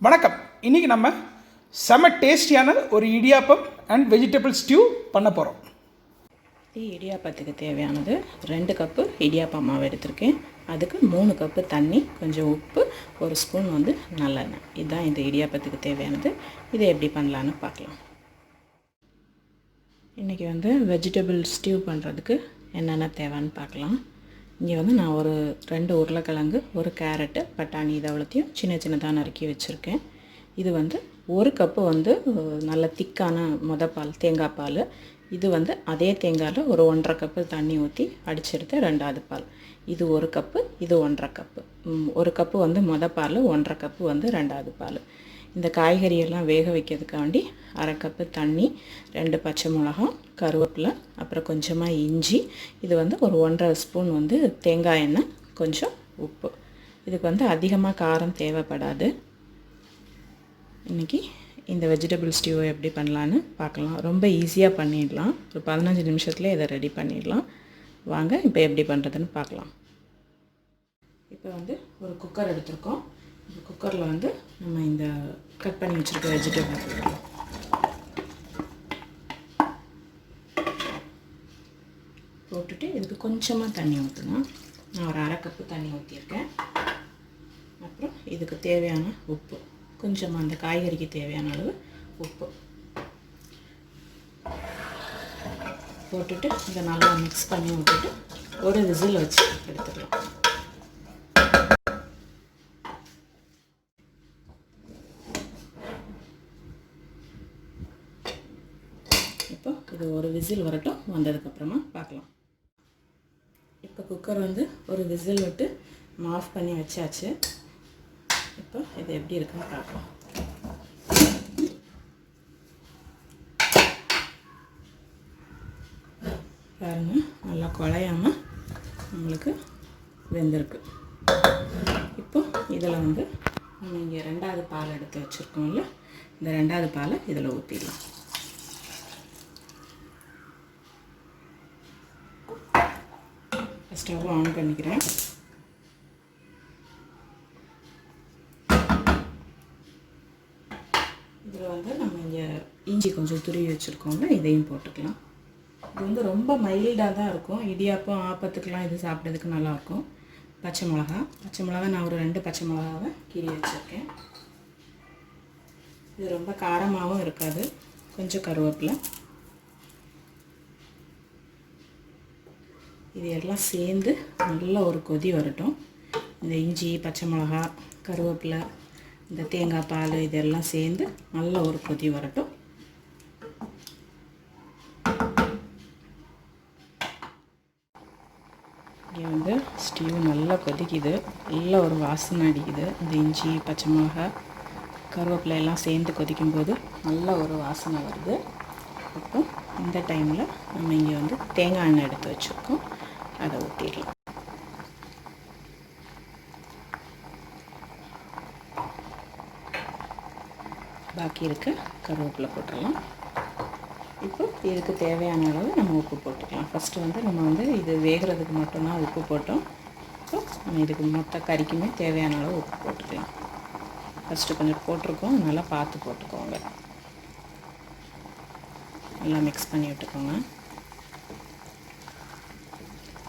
வணக்கம். இன்றைக்கி நம்ம செம டேஸ்டியான ஒரு இடியாப்பம் அண்ட் வெஜிடபிள் ஸ்டியூ பண்ண போகிறோம். இடியாப்பத்துக்கு தேவையானது 2 கப்பு இடியாப்பம் மாவு எடுத்திருக்கேன். அதுக்கு 3 கப்பு தண்ணி, கொஞ்சம் உப்பு, 1 ஸ்பூன் நல்லெண்ணெய். இதுதான் இந்த இடியாப்பத்துக்கு தேவையானது. இதை எப்படி பண்ணலான்னு பார்க்கலாம். இன்றைக்கி வெஜிடபிள் ஸ்டியூ பண்ணுறதுக்கு என்னென்ன தேவைன்னு பார்க்கலாம். இங்கே நான் ஒரு 2 உருளைக்கிழங்கு, 1 கேரட்டு, பட்டாணி இதை அவ்வளோத்தையும் சின்ன சின்னதாக நறுக்கி வச்சுருக்கேன். இது 1 கப்பு நல்ல திக்கான பால், தேங்காய் பால். இது அதே தேங்காயில் ஒரு 1.5 கப்பு தண்ணி ஊற்றி அடிச்செடுத்த 2வது பால். இது 1 கப்பு, இது 1.5 கப்பு. 1 கப்பு பால், 1.5 கப்பு 2வது பால். இந்த காய்கறியெல்லாம் வேக வைக்கிறதுக்காண்டி 1/2 கப்பு தண்ணி, 2 பச்சை மிளகாய், கருவேப்பிலை, அப்புறம் கொஞ்சமாக இஞ்சி. இது ஒரு 1.5 ஸ்பூன் தேங்காய் எண்ணெய், கொஞ்சம் உப்பு. இதுக்கு அதிகமாக காரம் தேவைப்படாது. இன்றைக்கி இந்த வெஜிடபிள் ஸ்டியூவை எப்படி பண்ணலான்னு பார்க்கலாம். ரொம்ப ஈஸியாக பண்ணிடலாம். ஒரு 15 நிமிஷத்தில் இதை ரெடி பண்ணிடலாம். வாங்க இப்போ எப்படி பண்ணுறதுன்னு பார்க்கலாம். இப்போ ஒரு குக்கர் எடுத்துருக்கோம். இந்த குக்கரில் நம்ம இந்த கட் பண்ணி வச்சுருக்க வெஜிடபிள் போட்டுட்டு இதுக்கு கொஞ்சமாக தண்ணி ஊற்றணும். நான் ஒரு 1/2 கப்பு தண்ணி ஊற்றியிருக்கேன். அப்புறம் இதுக்கு தேவையான உப்பு, கொஞ்சமாக அந்த காய்கறிக்கு தேவையான அளவு உப்பு போட்டுட்டு இதை நல்லா மிக்ஸ் பண்ணி விட்டுட்டு ஒரு விசில் வச்சு எடுத்துக்கலாம். இப்போ இது ஒரு விசில் வரட்டும், வந்ததுக்கப்புறமா பார்க்கலாம். இப்போ குக்கர் ஒரு விசில் விட்டு ஆஃப் பண்ணி வச்சாச்சு. இப்போ இது எப்படி இருக்குன்னு பார்க்கலாம். பாருங்கள், நல்லா குழையாமல் நம்மளுக்கு வெந்திருக்கு. இப்போ இதில் நம்ம இங்கே 2வது பால் எடுத்து வச்சுருக்கோம்ல, இந்த 2வது பாலை இதில் ஊற்றிடலாம். ஸ்டவ் ஆன் பண்ணிக்கிறேன். இதில் நம்ம இங்கே இஞ்சி கொஞ்சம் துருவி வச்சுருக்கோம்ல, இதையும் போட்டுக்கலாம். இது ரொம்ப மைல்டாக தான் இருக்கும். இடியாப்பம், ஆப்பத்துக்கெலாம் இது சாப்பிட்றதுக்கு நல்லாயிருக்கும். பச்சை மிளகா நான் ஒரு 2 பச்சை மிளகாவை கீறி வச்சுருக்கேன். இது ரொம்ப காரமாகவும் இருக்காது. கொஞ்சம் கருவேப்பிலை. இது எல்லாம் சேர்ந்து நல்ல ஒரு கொதி வரட்டும். இந்த இஞ்சி, பச்சை மிளகா, கருவேப்பிலை, இந்த தேங்காய் பால் இதெல்லாம் சேர்ந்து நல்ல ஒரு கொதி வரட்டும். இங்கே ஸ்டியூ நல்லா கொதிக்குது. நல்ல ஒரு வாசனை அடிக்குது. இந்த இஞ்சி, பச்சை மிளகா, கருவேப்பிலை எல்லாம் சேர்ந்து கொதிக்கும்போது நல்ல ஒரு வாசனை வருது. இப்போ இந்த டைமில் நம்ம இங்கே தேங்காய் எண்ணெய் எடுத்து வச்சுருக்கோம், அதை ஊற்றிடலாம். பாக்கி இருக்க கருவேப்பிலை போட்டுடலாம். இப்போ இதுக்கு தேவையான அளவு நம்ம உப்பு போட்டுக்கலாம். ஃபஸ்ட்டு நம்ம இது வேகிறதுக்கு மட்டும்தான் உப்பு போட்டோம். இப்போ நம்ம இதுக்கு மொத்த கறிக்குமே தேவையான அளவு உப்பு போட்டுக்கலாம். ஃபஸ்ட்டு கொஞ்சம் போட்டிருக்கோம், நல்லா பார்த்து போட்டுக்கோங்க. நல்லா மிக்ஸ் பண்ணி விட்டுக்கோங்க.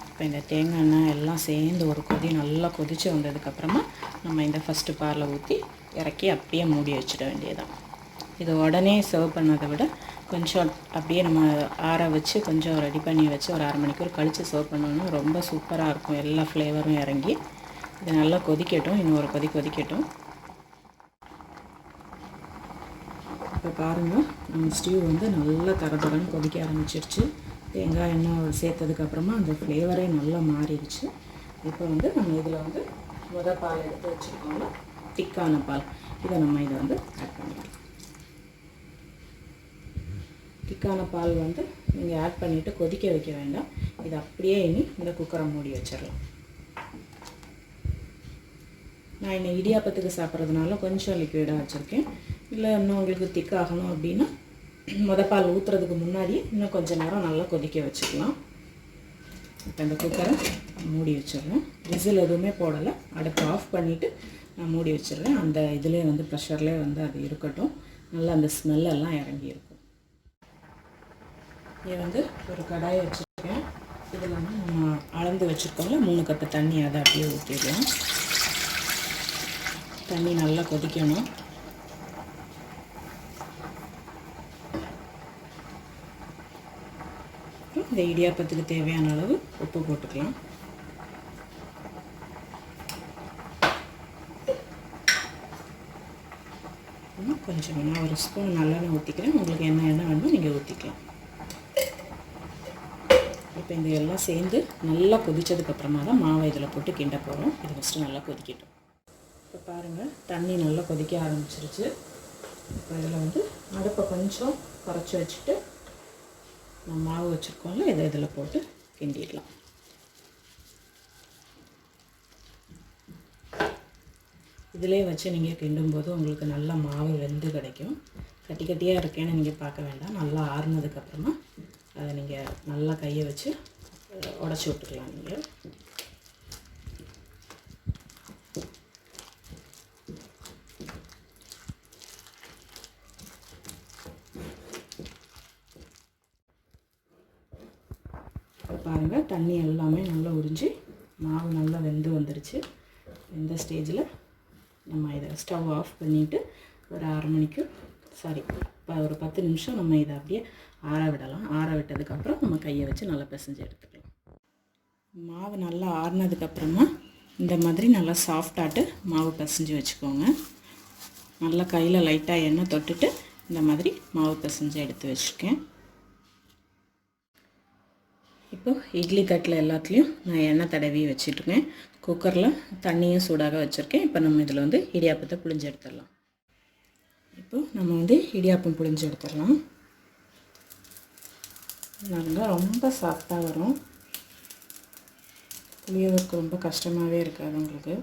இப்போ இந்த தேங்காய் எண்ணெய் எல்லாம் சேர்ந்து ஒரு கொதி நல்லா கொதித்து வந்ததுக்கப்புறமா நம்ம இந்த ஃபஸ்ட்டு பாலில் ஊற்றி இறக்கி அப்படியே மூடி வச்சிட வேண்டியதான். இது உடனே சர்வ் பண்ணதை விட கொஞ்சம் அப்படியே நம்ம ஆற வச்சு கொஞ்சம் ரெடி பண்ணி வச்சு ஒரு 1/2 மணிக்கூர் கழித்து சர்வ் பண்ணோன்னா ரொம்ப சூப்பராக இருக்கும். எல்லா ஃப்ளேவரும் இறங்கி இது நல்லா கொதிக்கட்டும். இன்னும் ஒரு கொதிக்கட்டும். இப்போ பாருங்கள், நம்ம ஸ்டியூ நல்லா தரன்னு கொதிக்க ஆரம்பிச்சிருச்சு. தேங்காய் எண்ணெய் சேர்த்ததுக்கப்புறமா அந்த ஃப்ளேவரே நல்லா மாறிடுச்சு. இப்போ நம்ம இதில் பால் எடுத்து வச்சுருக்கோம்ல, திக்கான பால், இதை நம்ம இதை ஆட் பண்ணிக்கலாம். திக்கான பால் நீங்கள் ஆட் பண்ணிவிட்டு கொதிக்க வைக்க வேண்டாம். இது அப்படியே இனி இந்த குக்கரை மூடி வச்சிடலாம். நான் இன்னும் இடியாப்பத்துக்கு சாப்பிட்றதுனால கொஞ்சம் லிக்விடாக வச்சுருக்கேன். இல்லை இன்னும் உங்களுக்கு திக்காகணும் அப்படின்னா பால் ஊற்றுறதுக்கு முன்னாடி இன்னும் கொஞ்சம் நேரம் நல்லா கொதிக்க வச்சுக்கலாம். இப்போ இந்த குக்கரை மூடி வச்சிடலாம். விசில் எதுவுமே போடலை. அடுப்பு ஆஃப் பண்ணிவிட்டு நான் மூடி வச்சிடுறேன். அந்த இதிலே வந்து ப்ரெஷர்லேயே வந்து அது இருக்கட்டும். நல்லா அந்த ஸ்மெல்லெல்லாம் இறங்கியிருக்கும். இங்கே வந்து ஒரு கடாயை வச்சுருக்கேன். இதில் வந்து நம்ம அளந்து வச்சுருக்கோம்ல 3 கப்பு தண்ணி, அதை அப்படியே ஊற்றிடலாம். தண்ணி நல்லா கொதிக்கணும். இந்த இடியாப்பத்துக்கு தேவையான அளவு உப்பு போட்டுக்கலாம். கொஞ்சம் நான் ஒரு ஸ்பூன் நல்லெண்ணெய் ஊற்றிக்கிறேன். உங்களுக்கு என்ன எண்ணெய் வேணுமோ நீங்கள் ஊற்றிக்கலாம். இப்போ இந்த எல்லாம் சேர்ந்து நல்லா கொதித்ததுக்கப்புறமா தான் மாவை இதில் போட்டு கிண்ட போகிறோம். இது ஃபஸ்ட்டு நல்லா கொதிக்கட்டும். இப்போ பாருங்கள், தண்ணி நல்லா கொதிக்க ஆரம்பிச்சிருச்சு. இப்போ இதில் வந்து அடுப்பை கொஞ்சம் குறைச்சி வச்சுட்டு நம்ம மாவு வச்சுருக்கோம்ல, இதை இதில் போட்டு கிண்டிடலாம். இதிலே வச்சு நீங்கள் கிண்டும்போது உங்களுக்கு நல்லா மாவு வெந்து கிடைக்கும். கட்டி கட்டியாக இருக்கேன்னு நீங்கள் பார்க்க வேண்டாம். நல்லா ஆறுனதுக்கப்புறமா அதை நீங்கள் நல்லா கையை வச்சு உடச்சி விட்டுக்கலாம். நீங்கள் பாருங்கள், தண்ணி எல்லாமே நல்லா உறிஞ்சி மாவு நல்லா வெந்து வந்துருச்சு. இந்த ஸ்டேஜில் நம்ம இதை ஸ்டவ் ஆஃப் பண்ணிவிட்டு ஒரு 1/2 மணிக்கு ஒரு 10 நிமிஷம் நம்ம இதை அப்படியே ஆற விடலாம். ஆற விட்டதுக்கப்புறம் நம்ம கையை வச்சு நல்லா பிசைஞ்சு எடுத்துக்கலாம். மாவு நல்லா ஆறினதுக்கப்புறமா இந்த மாதிரி நல்லா சாஃப்டாட்டு மாவு பிசைஞ்சு வச்சுக்கோங்க. நல்லா கையில் லைட்டாக எண்ணெய் தொட்டுட்டு இந்த மாதிரி மாவு பிசைஞ்சு எடுத்து வச்சுருக்கேன். இப்போ இட்லி தட்டில் எல்லாத்துலேயும் நான் எண்ணெய் தடவி வச்சுட்ருக்கேன். குக்கரில் தண்ணியும் சூடாக வச்சுருக்கேன். இப்போ நம்ம இதில் வந்து இடியாப்பத்தை புழிஞ்சு எடுத்துடலாம். இப்போ நம்ம வந்து இடியாப்பம் புழிஞ்சு எடுத்துடலாம். நல்லா ரொம்ப சாஃப்டாக வரும். புளியறதுக்கு ரொம்ப கஷ்டமாகவே இருக்காது உங்களுக்கு.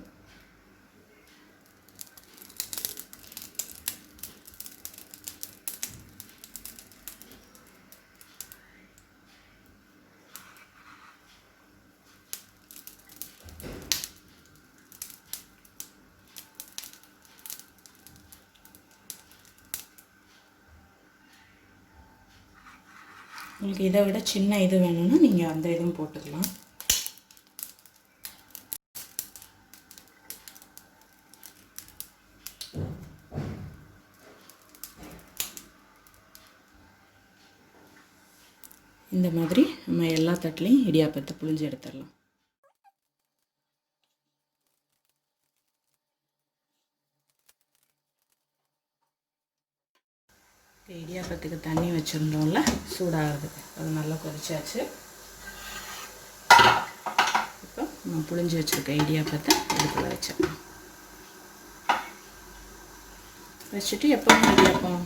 உங்களுக்கு இதை விட சின்ன இது வேணும்னா நீங்கள் அந்த இதுவும் போட்டுக்கலாம். இந்த மாதிரி நம்ம எல்லா தட்டுலையும் இடியாப்பத்தை புழிஞ்சு எடுத்துடலாம். இடியாப்பத்துக்கு தண்ணி வச்சுருந்தோம்ல, சூடாகுது. அது நல்லா கொதிச்சாச்சு. இப்போ நம்ம புழிஞ்சு வச்சுருக்க இடியாப்பத்தை இதுக்குள்ளே வச்சிடலாம். வச்சுட்டு எப்போவும் இடியாப்பம்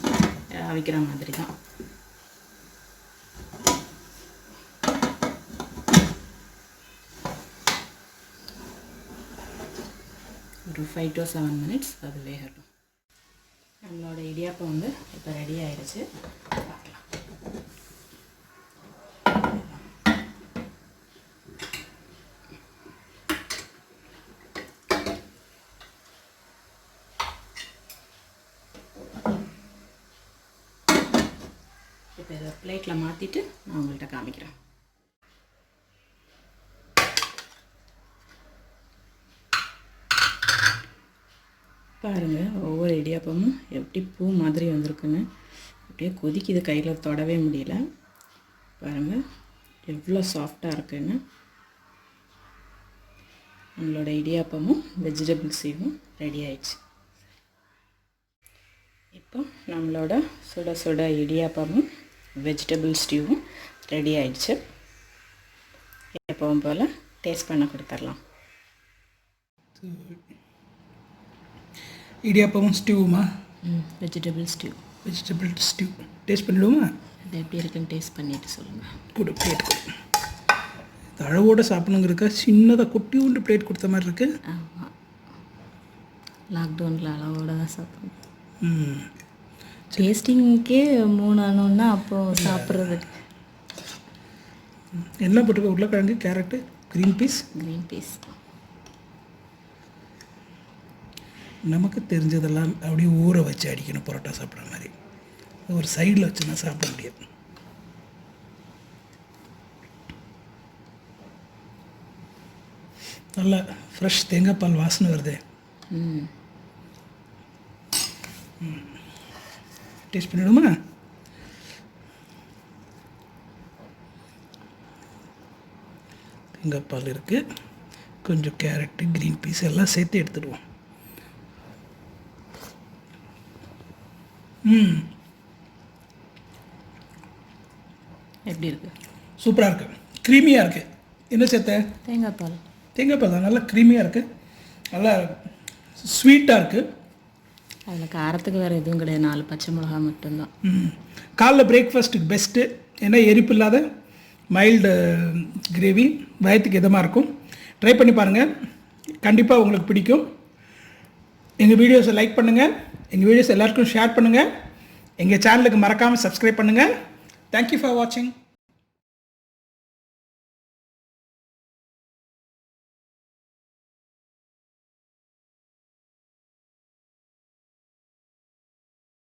அவிக்கிற மாதிரி தான். ஒரு 5 to 7 minutes அது வேகட்டும். நம்மளோட இடியாப்பம் வந்து இப்போ ரெடி ஆயிடுச்சு. பார்க்கலாம். இப்போ இதை பிளேட்டில் மாற்றிட்டு நான் உங்கள்கிட்ட காமிக்கிறேன். பாருங்கள், ஒவ்வொரு இடியாப்பமும் எப்படி பூ மாதிரி வந்திருக்குன்னு. அப்படியே கொதிக்குது, கையில் தொடவே முடியல. பாருங்கள் எவ்வளோ சாஃப்டாக இருக்குன்னு. நம்மளோட இடியாப்பமும் வெஜிடபிள் ஸ்டீவும் ரெடி ஆயிடுச்சு. இப்போ நம்மளோட சுட சுட இடியாப்பமும் வெஜிடபிள் ஸ்டீவும் ரெடி ஆயிடுச்சு. எப்பவும் போல் டேஸ்ட் பண்ண கொடுத்துடலாம். இடியாப்பமும் ஸ்டியூமா? Vegetable stew. Vegetable stew taste பண்ணிடுவோமா? அது எப்படி இருக்குன்னு டேஸ்ட் பண்ணிவிட்டு சொல்லுங்கள். கொடு, பிளேட் கொடு. அளவோடு சாப்பிடணுங்கிறக்க சின்னதாக குட்டி உண்டு பிளேட் கொடுத்த மாதிரி இருக்கு. ஆமாம், லாக்டவுனில் அளவோட தான் சாப்பிடணும். டேஸ்டிங்க்கே 3 ஆனோன்னா அப்போது சாப்பிட்றதுக்கு என்ன போட்டுருக்க? உருளைக்கிழங்கு, கேரட்டு, க்ரீன் பீஸ். நமக்கு தெரிஞ்சதெல்லாம் அப்படியே ஊற வச்சு அடிக்கணும் பரோட்டா சாப்பிட்ற மாதிரி. ஒரு சைடில் வச்சுன்னா சாப்பிட முடியாது. நல்லா ஃப்ரெஷ் தேங்காய் பால் வாசனை வருது. டேஸ்ட் பண்ணிவிடுமா? தேங்காய் பால் இருக்குது, கொஞ்சம் கேரட்டு, க்ரீன் பீஸ் எல்லாம் சேர்த்து எடுத்துடுவோம். எப்படி இருக்குது? சூப்பராக இருக்குது, க்ரீமியாக இருக்குது. என்ன சேர்த்த? தேங்காய் பால். தேங்காய் பால் தான், நல்லா க்ரீமியாக இருக்குது, நல்லா ஸ்வீட்டாக இருக்குது. அதில் காரத்துக்கு வேறு எதுவும் கிடையாது, 4 பச்சை மிளகா மட்டும்தான். காலைல பிரேக்ஃபாஸ்ட்டுக்கு பெஸ்ட்டு. ஏன்னா எரிப்பு இல்லாத மைல்டு கிரேவி, வயத்துக்கு இதமாக இருக்கும். ட்ரை பண்ணி பாருங்கள், கண்டிப்பாக உங்களுக்கு பிடிக்கும். எங்கள் வீடியோஸை லைக் பண்ணுங்கள், எங்கள் வீடியோஸ் எல்லாருக்கும் ஷேர் பண்ணுங்கள், எங்கள் சேனலுக்கு மறக்காமல் சப்ஸ்கிரைப் பண்ணுங்கள். தேங்க்யூ ஃபார் வாட்சிங்.